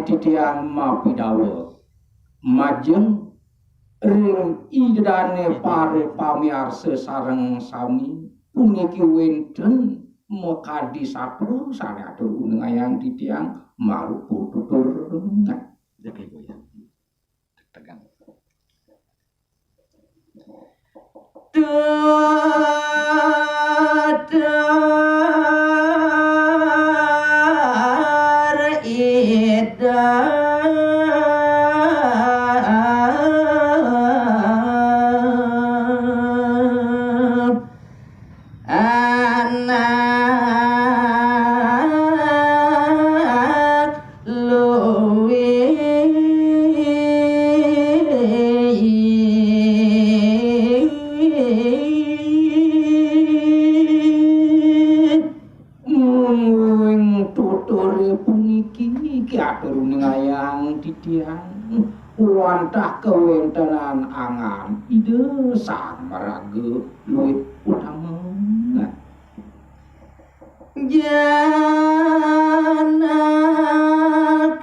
Titiang mapidawa majeng ring idane pare pamiarsa sareng sami puniki wenten mekadi satu sane atur unengayang titiang maluku tutur jaga ibu ya tegang wantah kewentenan angan ide samaraga luwih utama jana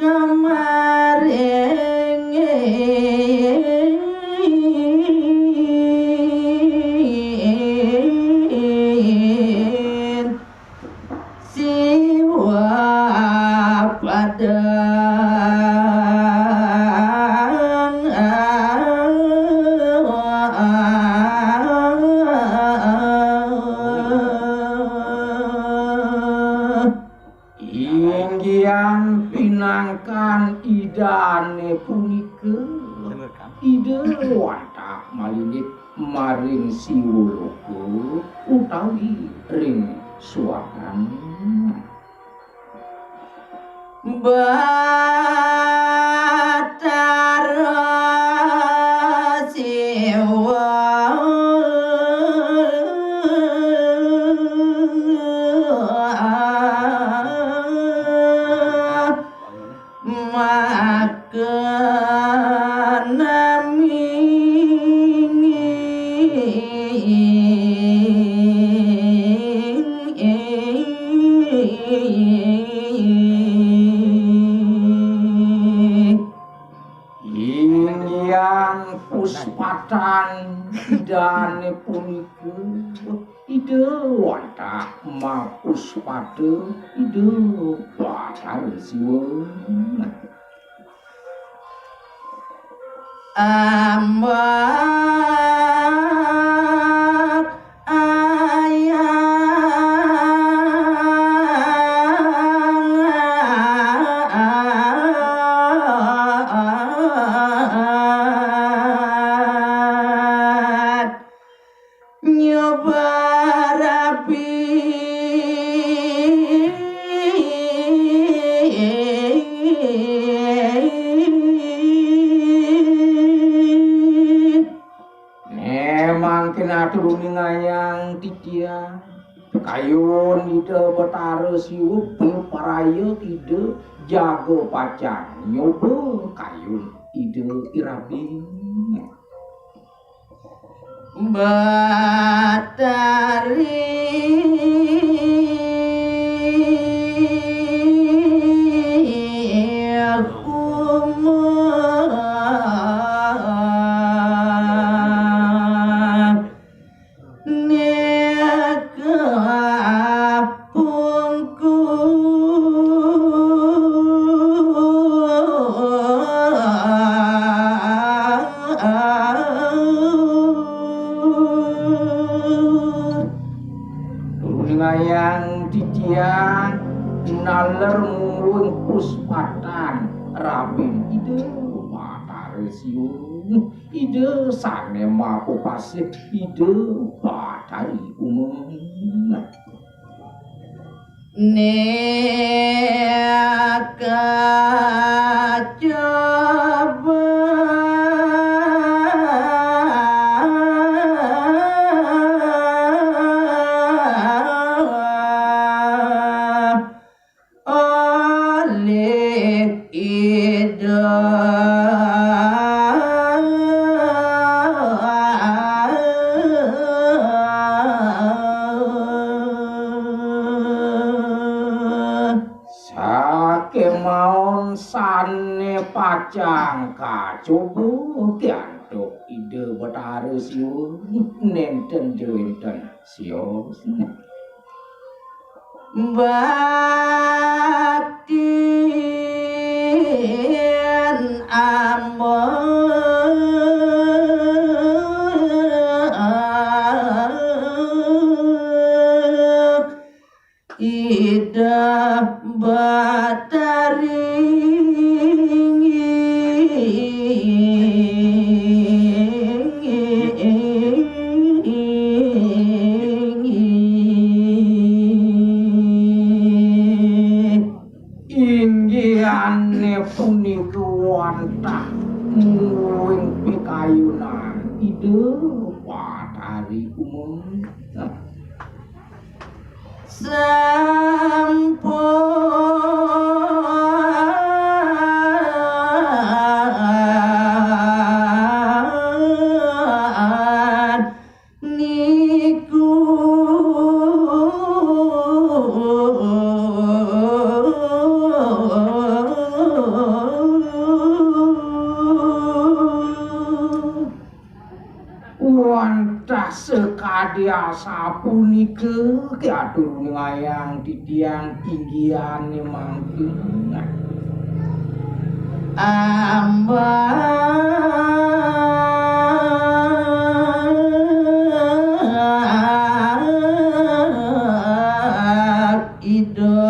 kemaring siwa pada idane punika ide watak malingit maring siwologo utawi ring suwakan Batara Siwa puspatan idane punika ide watak mapuspade ide batal siwa amat turuning ayang titiang kayun ide betara siwu paraya ide jago pacar nyoba kayun ide irabi batari naler mulung puspatan rabin ide batare siung ide sane mapo pasih ide batari umum neka coba oleh ide maon sane pacang kacoba kiantuk ide betara siu nenten jewenten sio baktian ambek ida batari inggiane punika wantah muing pikayunan ide batari umum sampun niku wantah sekadya sapunika kiatur ngayang titiang tinggiane mangkin ambak ida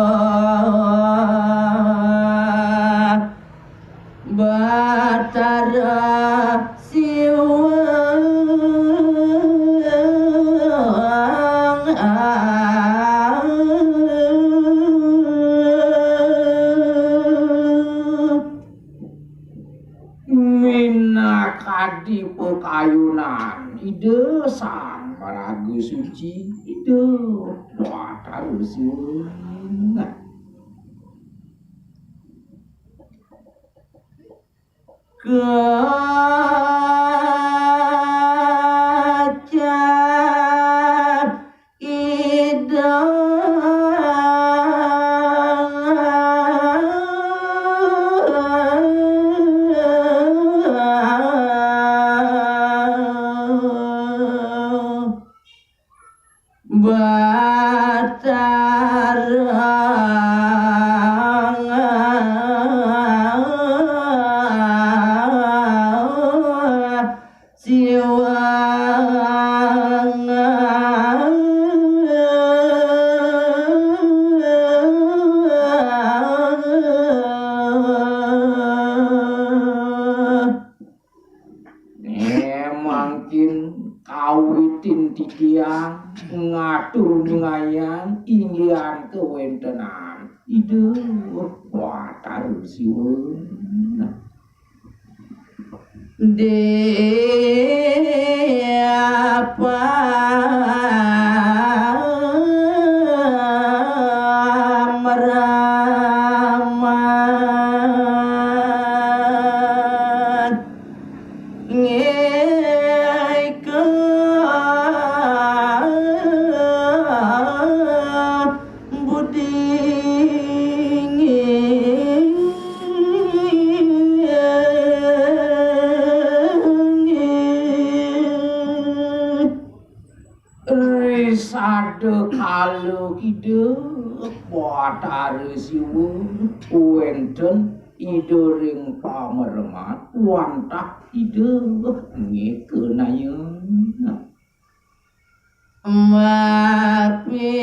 batara kadi pekayunan ide sang ragu suci ide batara siung kacap ide kawitin titiang ngatur ngayang inggian kewentenan ide batara siung apa meraman risade kalau ide batara siung wenten ide ring pamermat wantah ide ngekenayeun mapi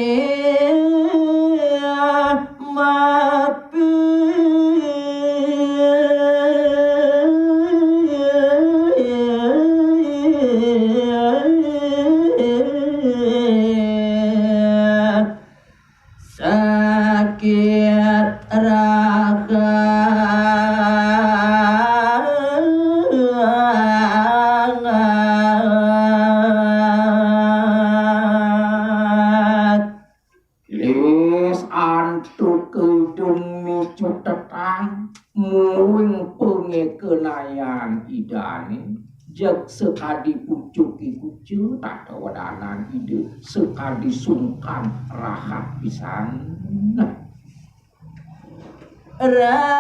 Lis antuk kidung micu tetang muing pengekenayan idane jek sekadi pucuki kucu tata wadanan ide sekadi sungkan rahat pisan rare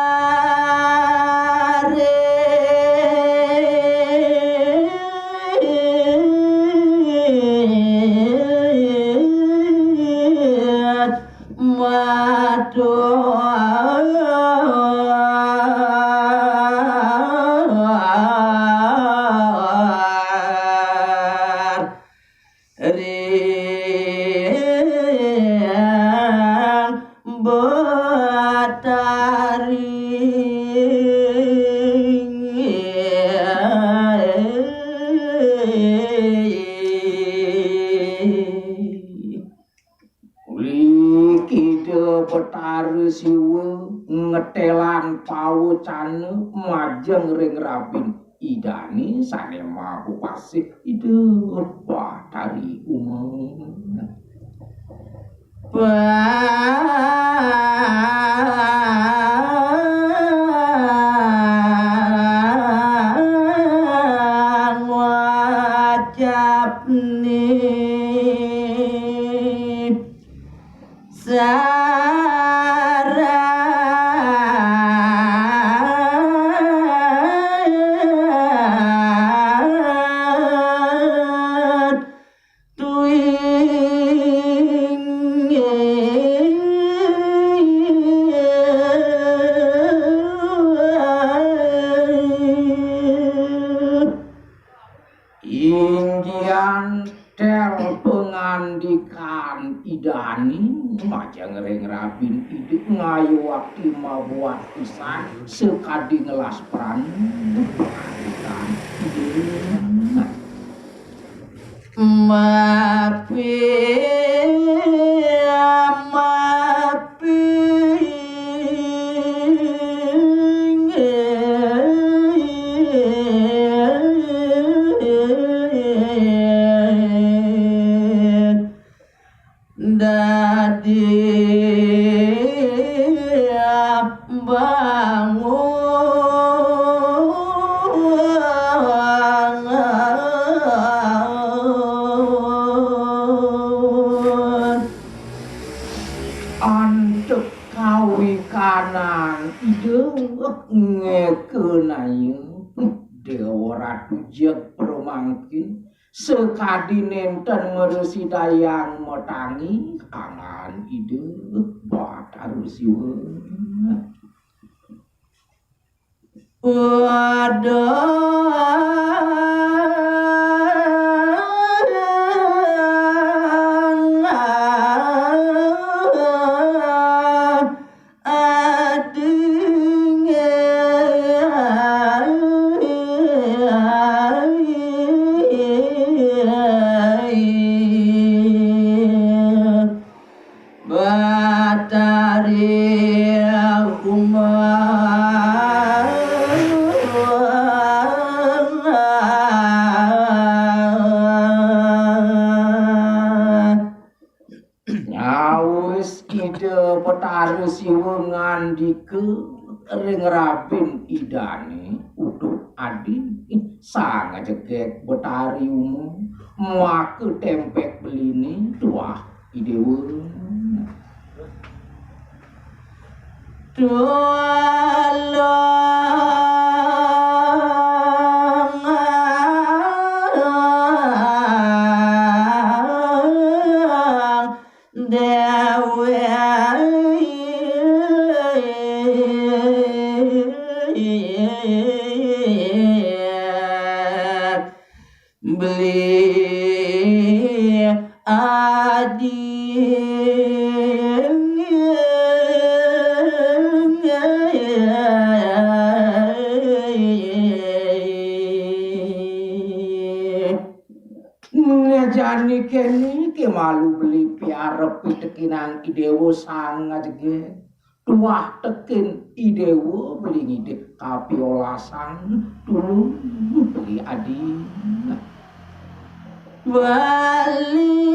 ngetelan pawucane majeng ring rabin idane sanema upasih ide batari umum wajab nih Indian tel pengandikan idani majang ring rabin ide ngayu waktu mabuat pisan sekadi ngelas peran pengandikan ide antek kawi kanan ide ngekenayu dewa ratu jek permangkin sekadi nenten ngeresi dayang motangi angan ide batarusiwe siwengan dike ring rabin idane utuh adi sang jegek betari umum make tempek beline tuah idewe beli ngajani keni ke malu beli piarep tekinan idewo sangat ge tuah tekin idewo beli ngide kapi olasan dulu beli adi Bali